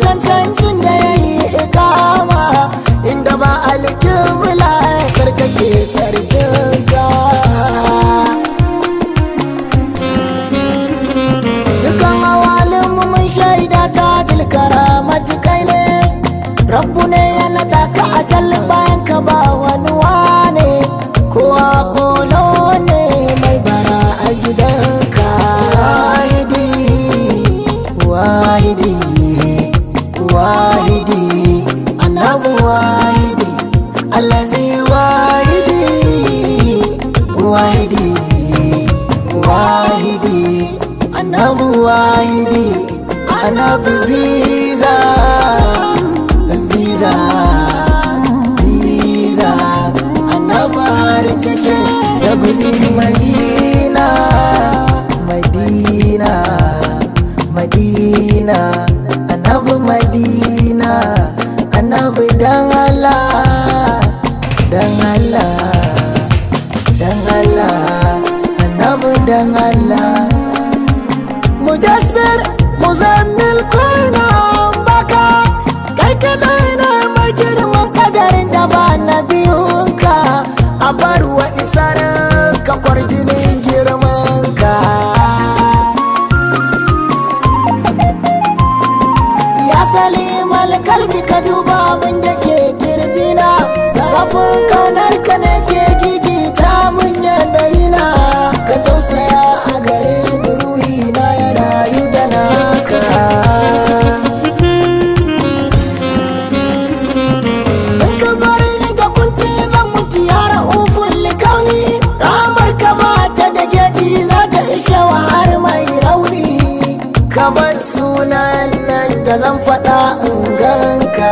cancancin da ya yi ikama inda ba alƙibla karkake sarkinka. Dukan awalinmu mun shaida ta tilkara matukai ne, Rabbu ne ya naɗa ka a can bayan ka ba wani wane, kowa kolo ne mai bara a gidanka. Wahidi, wahidi, wahidi, annabi wahidi, allazi wahidi, wahidi, wahidi, annabi wahidi, annabi biza, biza, biza, annabi har take da guziri Madina, Madina, Madina, annabi Madina, annabi dan Allah, dan Allah, dan Allah, annabi dan Allah. Mudassir muzammil kuna baka, kai kadai na mai girman kadarin da ba na biyunka, a barwa isar ka kwarjinin girmanka. Ya salimal kalbi ka duba abin da ke kirjina, zafin kaunar ka ne ke gigita mun yanayina, ka tausaya a gare ni ruhina ya rayu da naka. In ka bari ni da kunci zan mutu ya ra'ufun likauni, ramar ka ba ta da geji za ta ishe wa har mai rauni, ka bar sunan nan da zan faɗa in ganka.